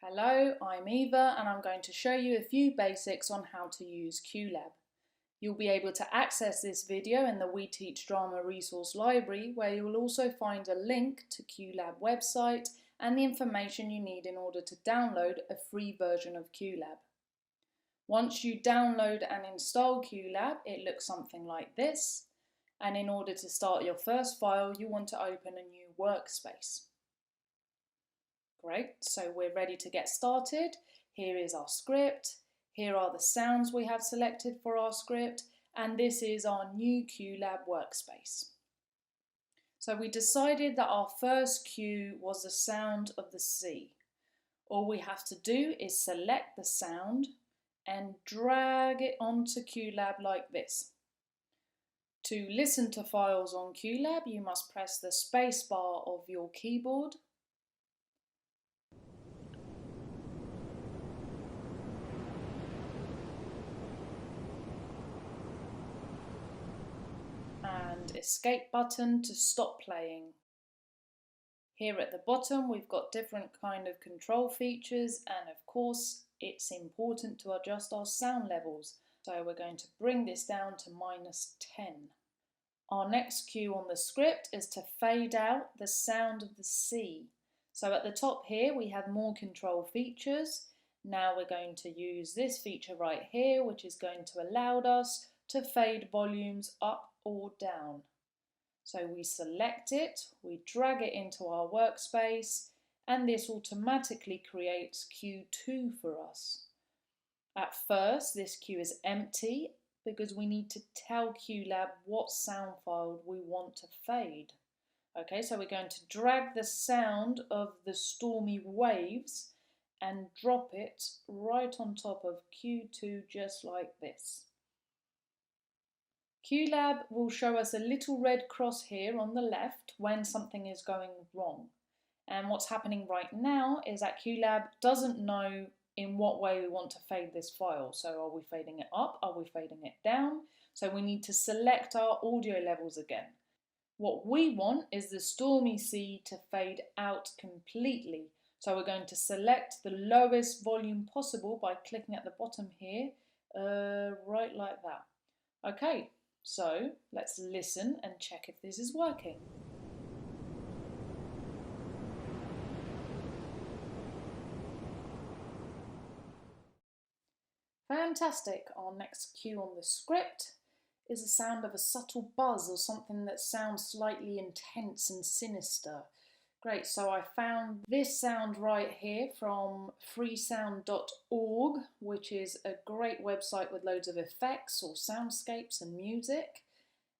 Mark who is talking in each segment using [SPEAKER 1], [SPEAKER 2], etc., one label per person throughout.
[SPEAKER 1] Hello, I'm Eva and I'm going to show you a few basics on how to use QLab. You'll be able to access this video in the We Teach Drama resource library, where you will also find a link to QLab website and the information you need in order to download a free version of QLab. Once you download and install QLab, it looks something like this, and in order to start your first file you want to open a new workspace. Great, so we're ready to get started. Here is our script, here are the sounds we have selected for our script, and this is our new QLab workspace. So we decided that our first cue was the sound of the sea. All we have to do is select the sound and drag it onto QLab like this. To listen to files on QLab, you must press the space bar of your keyboard. And escape button to stop playing. Here at the bottom we've got different kind of control features, and of course it's important to adjust our sound levels. So we're going to bring this down to -10. Our next cue on the script is to fade out the sound of the sea. So at the top here we have more control features. Now we're going to use this feature right here, which is going to allow us to fade volumes up or down. So we select it, we drag it into our workspace, and this automatically creates cue 2 for us. At first this cue is empty because we need to tell QLab what sound file we want to fade. Okay, so we're going to drag the sound of the stormy waves and drop it right on top of cue 2 just like this. QLab will show us a little red cross here on the left when something is going wrong. And what's happening right now is that QLab doesn't know in what way we want to fade this file. So are we fading it up? Are we fading it down? So we need to select our audio levels again. What we want is the Stormy Sea to fade out completely. So we're going to select the lowest volume possible by clicking at the bottom here, right like that. Okay. So let's listen and check if this is working. Fantastic. Our next cue on the script is the sound of a subtle buzz, or something that sounds slightly intense and sinister. Great, so I found this sound right here from freesound.org, which is a great website with loads of effects or soundscapes and music.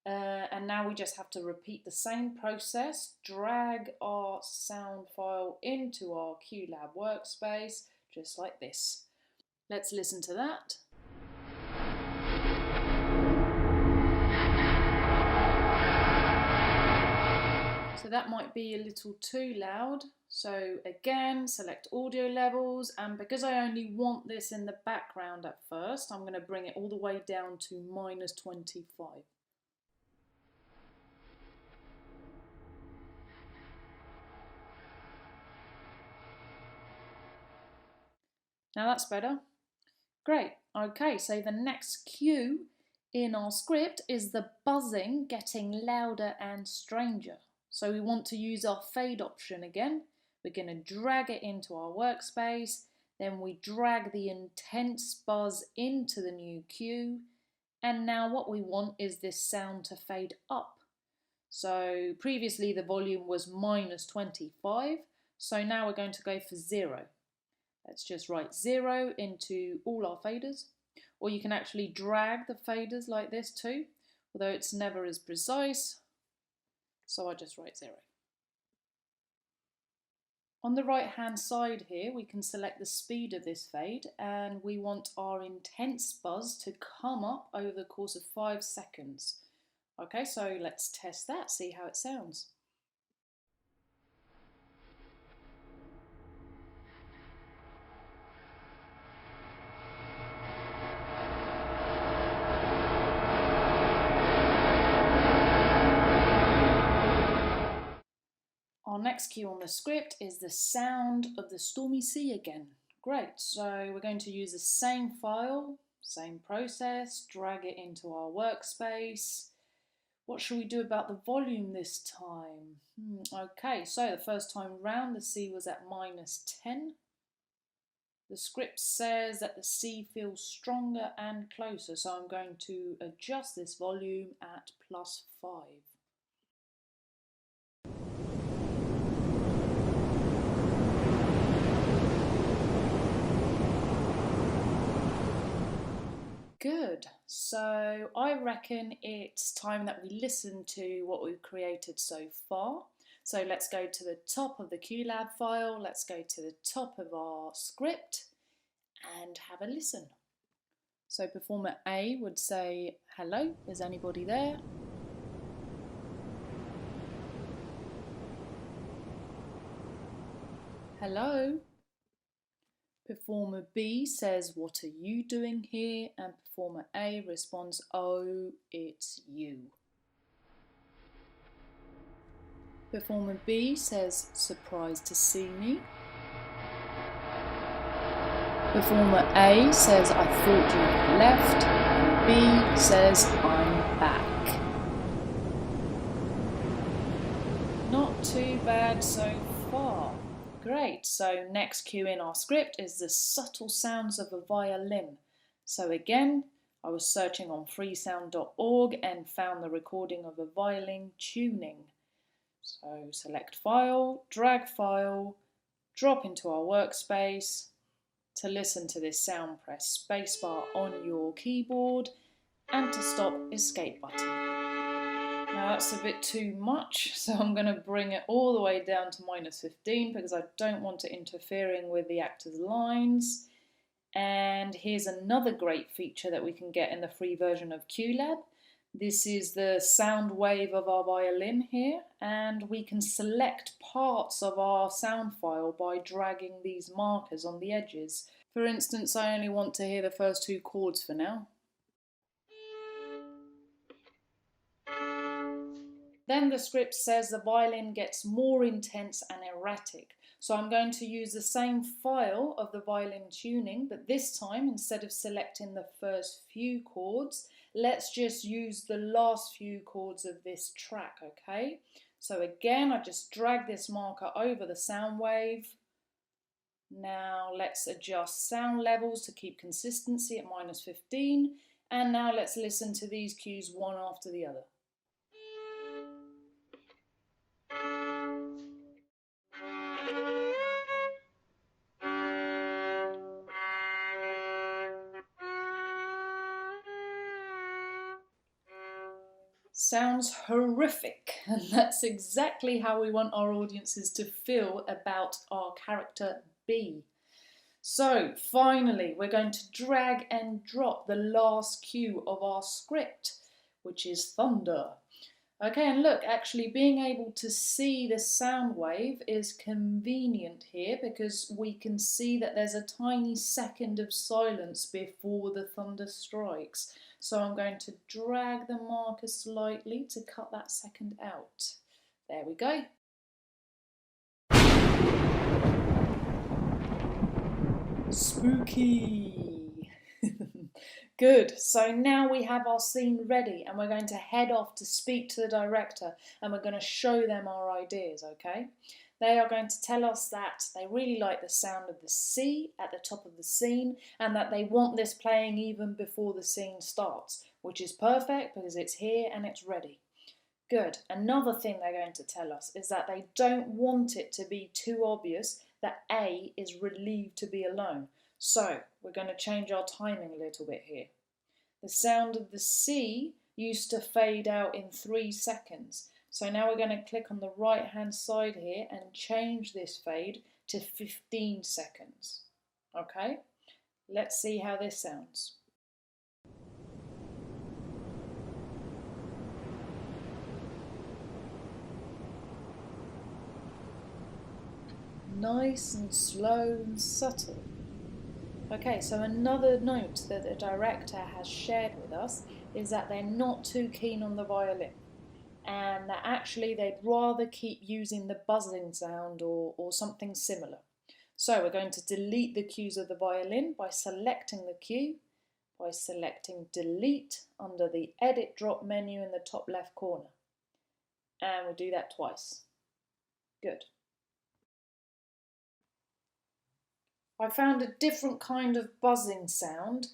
[SPEAKER 1] And now we just have to repeat the same process, drag our sound file into our QLab workspace, just like this. Let's listen to that. So that might be a little too loud. So again, select audio levels, and because I only want this in the background at first, I'm going to bring it all the way down to -25. Now that's better. Great. Okay, so the next cue in our script is the buzzing getting louder and stranger. So we want to use our fade option again. We're going to drag it into our workspace, then we drag the intense buzz into the new cue, and now what we want is this sound to fade up. So previously the volume was -25, so now we're going to go for 0. Let's just write 0 into all our faders, or you can actually drag the faders like this too, although it's never as precise. So I just write 0. On the right hand side here we can select the speed of this fade, and we want our intense buzz to come up over the course of 5 seconds. Okay, so let's test that, see how it sounds. Our next cue on the script is the sound of the Stormy Sea again. Great, so we're going to use the same file, same process, drag it into our workspace. What should we do about the volume this time? Okay, so the first time round the sea was at -10. The script says that the sea feels stronger and closer, so I'm going to adjust this volume at +5. Good, so I reckon it's time that we listen to what we've created so far. So let's go to the top of the QLab file, let's go to the top of our script and have a listen. So performer A would say, hello, is anybody there? Hello? Performer B says, what are you doing here? And performer A responds, oh, it's you. Performer B says, surprised to see me. Performer A says, I thought you had left. And B says, I'm back. Not too bad so far. Great, so next cue in our script is the subtle sounds of a violin. So again, I was searching on freesound.org and found the recording of a violin tuning. So select file, drag file, drop into our workspace. To listen to this sound, press spacebar on your keyboard, and to stop, escape button. Now that's a bit too much, so I'm going to bring it all the way down to -15 because I don't want it interfering with the actor's lines. And here's another great feature that we can get in the free version of QLab. This is the sound wave of our violin here, and we can select parts of our sound file by dragging these markers on the edges. For instance, I only want to hear the first 2 chords for now. Then the script says the violin gets more intense and erratic. So I'm going to use the same file of the violin tuning, but this time, instead of selecting the first few chords, let's just use the last few chords of this track, okay? So again, I just drag this marker over the sound wave. Now let's adjust sound levels to keep consistency at -15. And now let's listen to these cues one after the other. Sounds horrific, and that's exactly how we want our audiences to feel about our character B. So finally, we're going to drag and drop the last cue of our script, which is thunder. Okay, and look, actually being able to see the sound wave is convenient here because we can see that there's a tiny second of silence before the thunder strikes. So I'm going to drag the marker slightly to cut that second out. There we go. Spooky! Good, so now we have our scene ready and we're going to head off to speak to the director and we're going to show them our ideas, okay? They are going to tell us that they really like the sound of the sea at the top of the scene and that they want this playing even before the scene starts, which is perfect because it's here and it's ready. Good. Another thing they're going to tell us is that they don't want it to be too obvious that A is relieved to be alone. So we're going to change our timing a little bit here. The sound of the sea used to fade out in 3 seconds. So now we're going to click on the right hand side here and change this fade to 15 seconds. Okay, let's see how this sounds. Nice and slow and subtle. Okay, so another note that the director has shared with us is that they're not too keen on the violin. and that actually they'd rather keep using the buzzing sound or something similar. So we're going to delete the cues of the violin by selecting the cue, by selecting delete under the edit drop menu in the top left corner. And we'll do that twice. Good. I found a different kind of buzzing sound.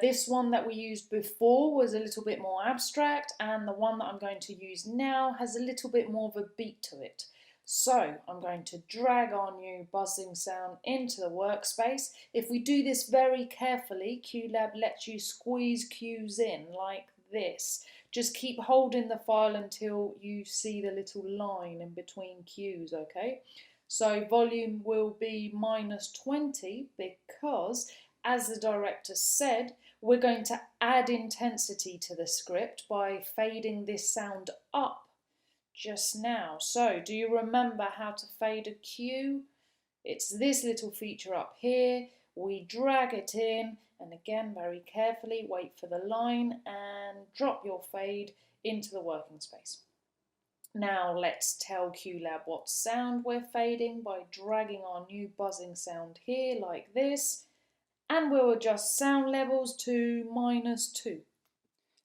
[SPEAKER 1] This one that we used before was a little bit more abstract, and the one that I'm going to use now has a little bit more of a beat to it. So I'm going to drag our new buzzing sound into the workspace. If we do this very carefully, QLab lets you squeeze cues in like this. Just keep holding the file until you see the little line in between cues, okay? So volume will be -20 because, as the director said, we're going to add intensity to the script by fading this sound up just now. So do you remember how to fade a cue? It's this little feature up here. We drag it in, and again, very carefully, wait for the line and drop your fade into the working space. Now let's tell QLab what sound we're fading by dragging our new buzzing sound here like this, and we'll adjust sound levels to -2.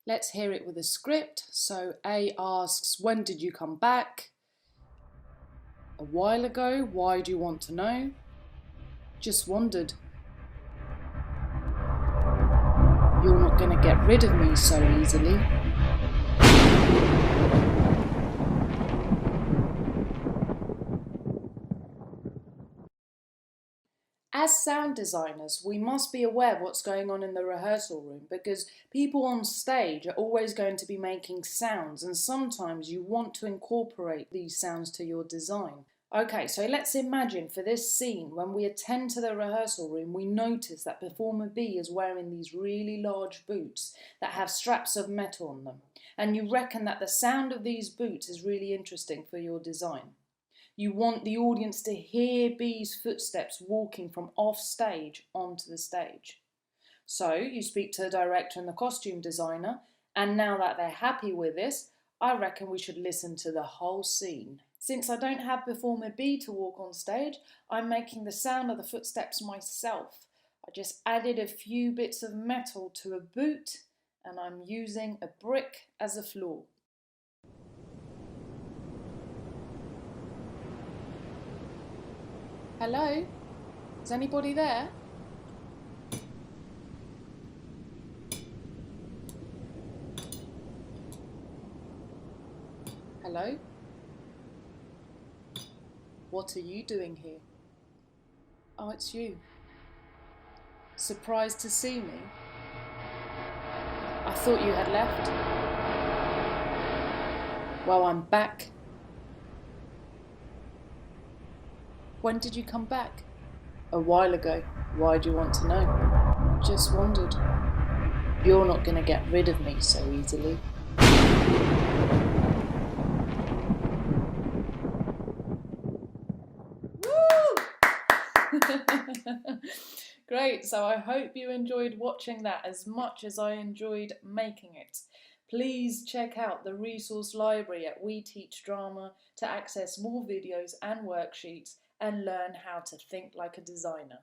[SPEAKER 1] Let's hear it with a script. So A asks, when did you come back? A while ago. Why do you want to know? Just wondered. You're not going to get rid of me so easily. As sound designers, we must be aware of what's going on in the rehearsal room, because people on stage are always going to be making sounds, and sometimes you want to incorporate these sounds to your design. Okay, so let's imagine for this scene, when we attend to the rehearsal room, we notice that performer B is wearing these really large boots that have straps of metal on them, and you reckon that the sound of these boots is really interesting for your design. You want the audience to hear B's footsteps walking from off stage onto the stage. So you speak to the director and the costume designer, and now that they're happy with this, I reckon we should listen to the whole scene. Since I don't have performer B to walk on stage, I'm making the sound of the footsteps myself. I just added a few bits of metal to a boot, and I'm using a brick as a floor. Hello? Is anybody there? Hello? What are you doing here? Oh, it's you. Surprised to see me? I thought you had left. Well, I'm back. When did you come back? A while ago. Why do you want to know? Just wondered. You're not going to get rid of me so easily. Woo! Great, so I hope you enjoyed watching that as much as I enjoyed making it. Please check out the resource library at We Teach Drama to access more videos and worksheets and learn how to think like a designer.